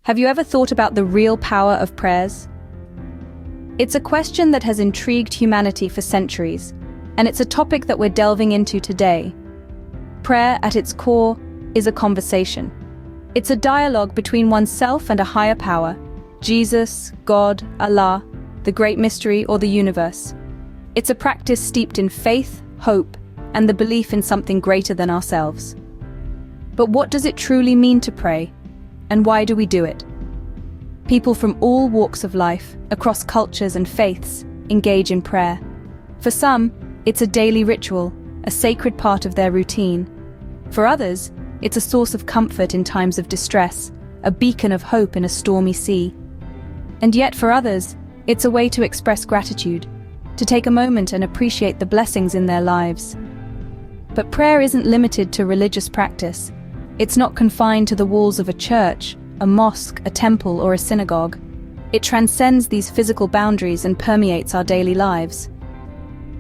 Have you ever thought about the real power of prayers? It's a question that has intrigued humanity for centuries, and it's a topic that we're delving into today. Prayer, at its core, is a conversation. It's a dialogue between oneself and a higher power, Jesus, God, Allah, the great mystery, or the universe. It's a practice steeped in faith, hope, and the belief in something greater than ourselves. But what does it truly mean to pray? And why do we do it? People from all walks of life, across cultures and faiths, engage in prayer. For some, it's a daily ritual, a sacred part of their routine. For others, it's a source of comfort in times of distress, a beacon of hope in a stormy sea. And yet for others, it's a way to express gratitude, to take a moment and appreciate the blessings in their lives. But prayer isn't limited to religious practice. It's not confined to the walls of a church, a mosque, a temple, or a synagogue. It transcends these physical boundaries and permeates our daily lives.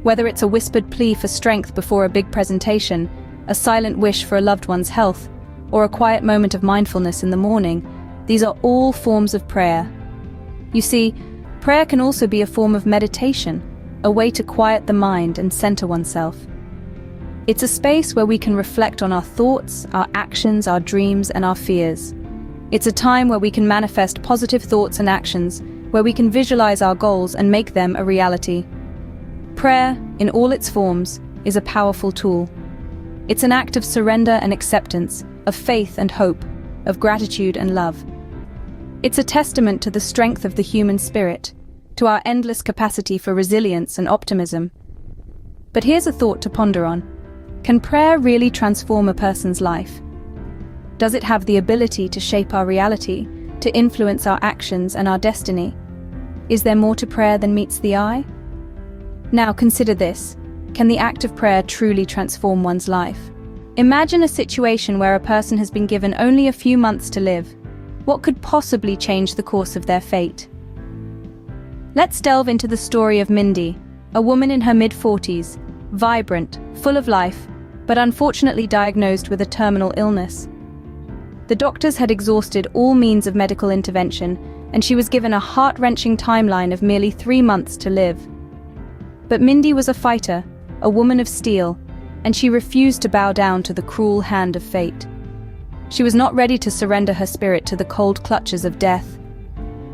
Whether it's a whispered plea for strength before a big presentation, a silent wish for a loved one's health, or a quiet moment of mindfulness in the morning, these are all forms of prayer. You see, prayer can also be a form of meditation, a way to quiet the mind and center oneself. It's a space where we can reflect on our thoughts, our actions, our dreams, and our fears. It's a time where we can manifest positive thoughts and actions, where we can visualize our goals and make them a reality. Prayer, in all its forms, is a powerful tool. It's an act of surrender and acceptance, of faith and hope, of gratitude and love. It's a testament to the strength of the human spirit, to our endless capacity for resilience and optimism. But here's a thought to ponder on. Can prayer really transform a person's life? Does it have the ability to shape our reality, to influence our actions and our destiny? Is there more to prayer than meets the eye? Now consider this. Can the act of prayer truly transform one's life? Imagine a situation where a person has been given only a few months to live. What could possibly change the course of their fate? Let's delve into the story of Mindy, a woman in her mid-40s, vibrant, full of life, but unfortunately diagnosed with a terminal illness. The doctors had exhausted all means of medical intervention, and she was given a heart-wrenching timeline of merely 3 months to live. But Mindy was a fighter, a woman of steel, and she refused to bow down to the cruel hand of fate. She was not ready to surrender her spirit to the cold clutches of death.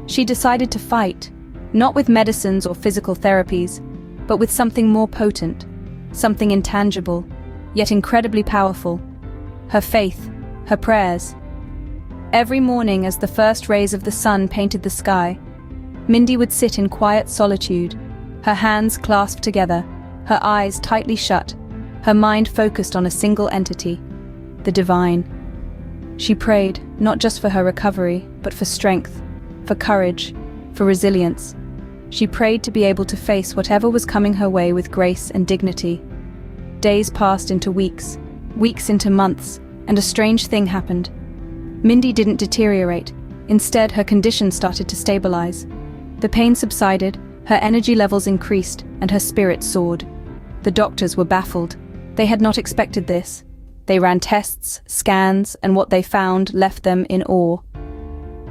She decided to fight, not with medicines or physical therapies, but with something more potent, something intangible, yet incredibly powerful: her faith, her prayers. Every morning, as the first rays of the sun painted the sky, Mindy would sit in quiet solitude, her hands clasped together, her eyes tightly shut, her mind focused on a single entity, the divine. She prayed, not just for her recovery, but for strength, for courage, for resilience. She prayed to be able to face whatever was coming her way with grace and dignity. Days passed into weeks, weeks into months, and a strange thing happened. Mindy didn't deteriorate. Instead, her condition started to stabilize. The pain subsided, her energy levels increased, and her spirit soared. The doctors were baffled. They had not expected this. They ran tests, scans, and what they found left them in awe.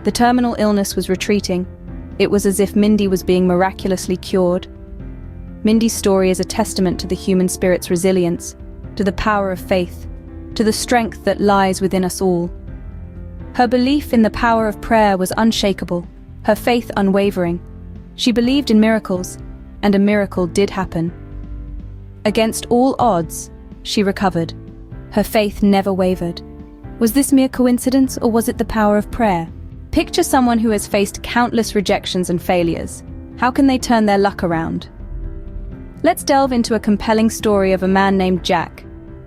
The terminal illness was retreating. It was as if Mindy was being miraculously cured. Mindys story is a testament to the human spirit's resilience, to the power of faith, to the strength that lies within us all. Her belief in the power of prayer was unshakable, her faith unwavering. She believed in miracles, and a miracle did happen. Against all odds, she recovered. Her faith never wavered. Was this mere coincidence, or was it the power of prayer? Picture someone who has faced countless rejections and failures. How can they turn their luck around? Let's delve into a compelling story of a man named Jack.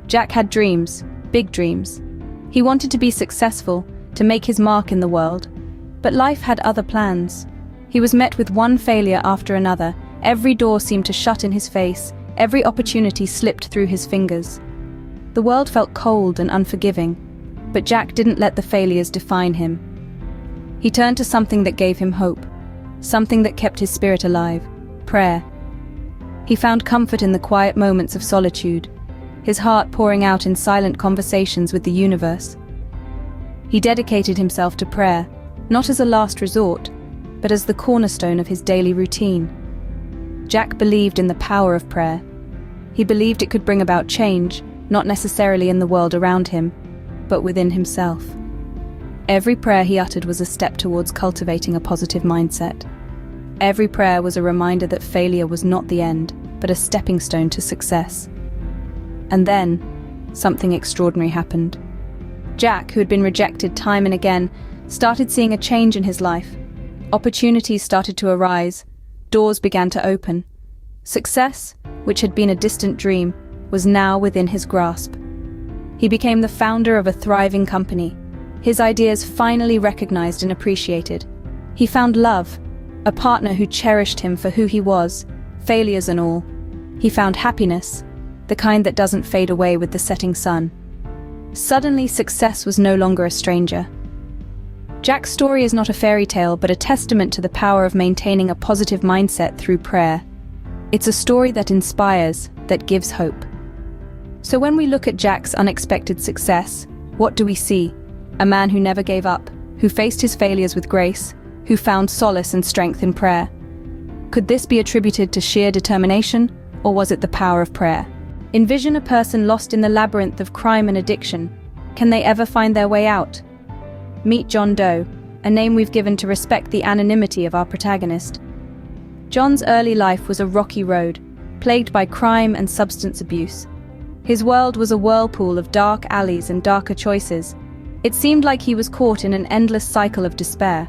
Jack had dreams, big dreams. He wanted to be successful, to make his mark in the world. But life had other plans. He was met with one failure after another. Every door seemed to shut in his face. Every opportunity slipped through his fingers. The world felt cold and unforgiving, but Jack didn't let the failures define him. He turned to something that gave him hope, something that kept his spirit alive: prayer. He found comfort in the quiet moments of solitude, his heart pouring out in silent conversations with the universe. He dedicated himself to prayer, not as a last resort, but as the cornerstone of his daily routine. Jack believed in the power of prayer. He believed it could bring about change, not necessarily in the world around him, but within himself. Every prayer he uttered was a step towards cultivating a positive mindset. Every prayer was a reminder that failure was not the end, but a stepping stone to success. And then, something extraordinary happened. Jack, who had been rejected time and again, started seeing a change in his life. Opportunities started to arise, doors began to open. Success, which had been a distant dream, was now within his grasp. He became the founder of a thriving company, his ideas finally recognized and appreciated. He found love, a partner who cherished him for who he was, failures and all. He found happiness, the kind that doesn't fade away with the setting sun. Suddenly, success was no longer a stranger. Jack's story is not a fairy tale, but a testament to the power of maintaining a positive mindset through prayer. It's a story that inspires, that gives hope. So when we look at Jack's unexpected success, what do we see? A man who never gave up, who faced his failures with grace, who found solace and strength in prayer. Could this be attributed to sheer determination, or was it the power of prayer? Envision a person lost in the labyrinth of crime and addiction. Can they ever find their way out? Meet John Doe, a name we've given to respect the anonymity of our protagonist. John's early life was a rocky road, plagued by crime and substance abuse. His world was a whirlpool of dark alleys and darker choices. It seemed like he was caught in an endless cycle of despair.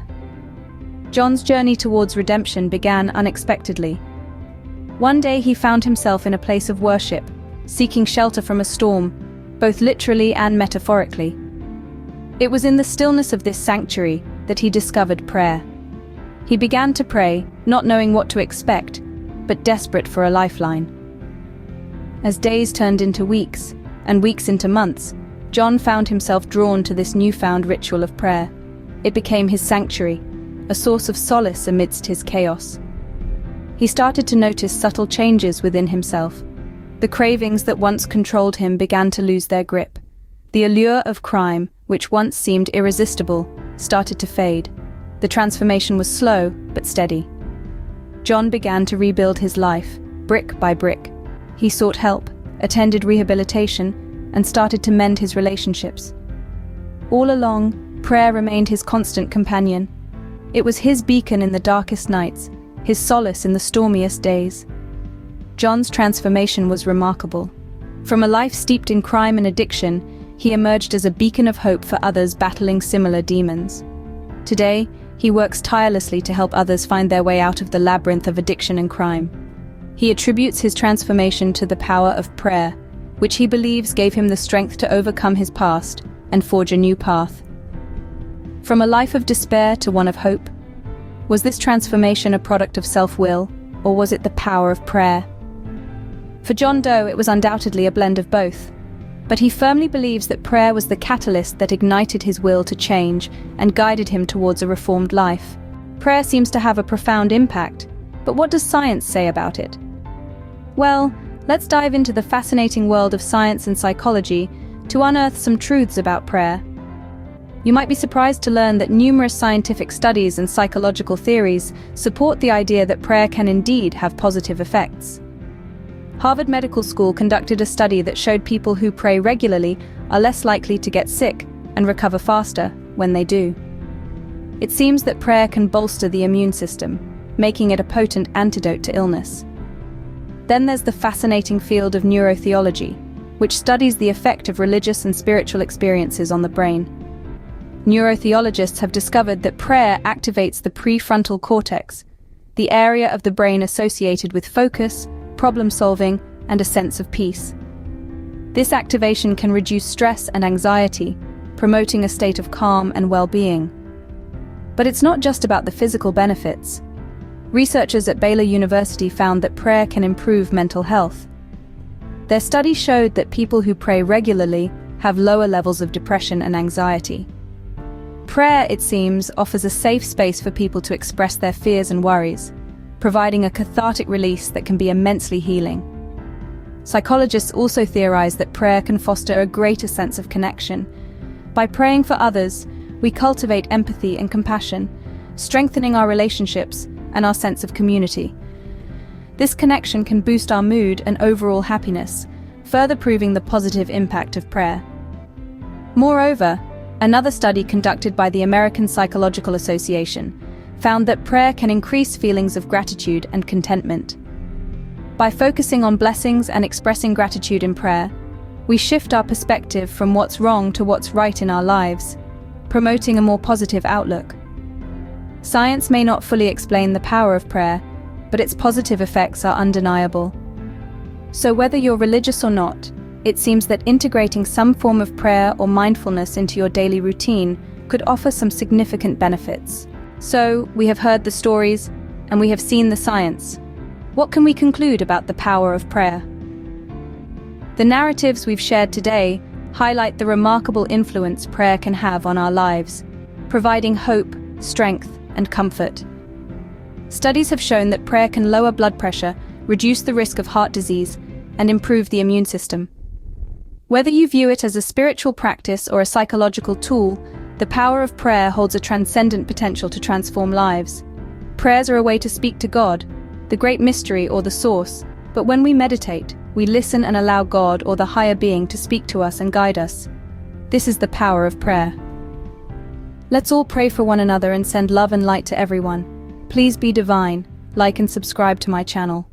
John's journey towards redemption began unexpectedly. One day he found himself in a place of worship, seeking shelter from a storm, both literally and metaphorically. It was in the stillness of this sanctuary that he discovered prayer. He began to pray, not knowing what to expect, but desperate for a lifeline. As days turned into weeks, and weeks into months, John found himself drawn to this newfound ritual of prayer. It became his sanctuary, a source of solace amidst his chaos. He started to notice subtle changes within himself. The cravings that once controlled him began to lose their grip. The allure of crime, which once seemed irresistible, started to fade. The transformation was slow, but steady. John began to rebuild his life, brick by brick. He sought help, attended rehabilitation, and started to mend his relationships. All along, prayer remained his constant companion. It was his beacon in the darkest nights, his solace in the stormiest days. John's transformation was remarkable. From a life steeped in crime and addiction, he emerged as a beacon of hope for others battling similar demons. Today, he works tirelessly to help others find their way out of the labyrinth of addiction and crime. He attributes his transformation to the power of prayer, which he believes gave him the strength to overcome his past and forge a new path. From a life of despair to one of hope, was this transformation a product of self-will, or was it the power of prayer? For John Doe, it was undoubtedly a blend of both. But he firmly believes that prayer was the catalyst that ignited his will to change and guided him towards a reformed life. Prayer seems to have a profound impact, but what does science say about it? Well, let's dive into the fascinating world of science and psychology to unearth some truths about prayer. You might be surprised to learn that numerous scientific studies and psychological theories support the idea that prayer can indeed have positive effects. Harvard Medical School conducted a study that showed people who pray regularly are less likely to get sick and recover faster when they do. It seems that prayer can bolster the immune system, making it a potent antidote to illness. Then there's the fascinating field of neurotheology, which studies the effect of religious and spiritual experiences on the brain. Neurotheologists have discovered that prayer activates the prefrontal cortex, the area of the brain associated with focus, problem-solving, and a sense of peace. This activation can reduce stress and anxiety, promoting a state of calm and well-being. But it's not just about the physical benefits. Researchers at Baylor University found that prayer can improve mental health. Their study showed that people who pray regularly have lower levels of depression and anxiety. Prayer, it seems, offers a safe space for people to express their fears and worries, providing a cathartic release that can be immensely healing. Psychologists also theorize that prayer can foster a greater sense of connection. By praying for others, we cultivate empathy and compassion, strengthening our relationships and our sense of community. This connection can boost our mood and overall happiness, further proving the positive impact of prayer. Moreover, another study conducted by the American Psychological Association found that prayer can increase feelings of gratitude and contentment. By focusing on blessings and expressing gratitude in prayer, we shift our perspective from what's wrong to what's right in our lives, promoting a more positive outlook. Science may not fully explain the power of prayer, but its positive effects are undeniable. So whether you're religious or not, it seems that integrating some form of prayer or mindfulness into your daily routine could offer some significant benefits. So, we have heard the stories, and we have seen the science. What can we conclude about the power of prayer? The narratives we've shared today highlight the remarkable influence prayer can have on our lives, providing hope, strength, and comfort. Studies have shown that prayer can lower blood pressure, reduce the risk of heart disease, and improve the immune system. Whether you view it as a spiritual practice or a psychological tool, the power of prayer holds a transcendent potential to transform lives. Prayers are a way to speak to God, the great mystery or the source, but when we meditate, we listen and allow God or the higher being to speak to us and guide us. This is the power of prayer. Let's all pray for one another and send love and light to everyone. Please be divine, like and subscribe to my channel.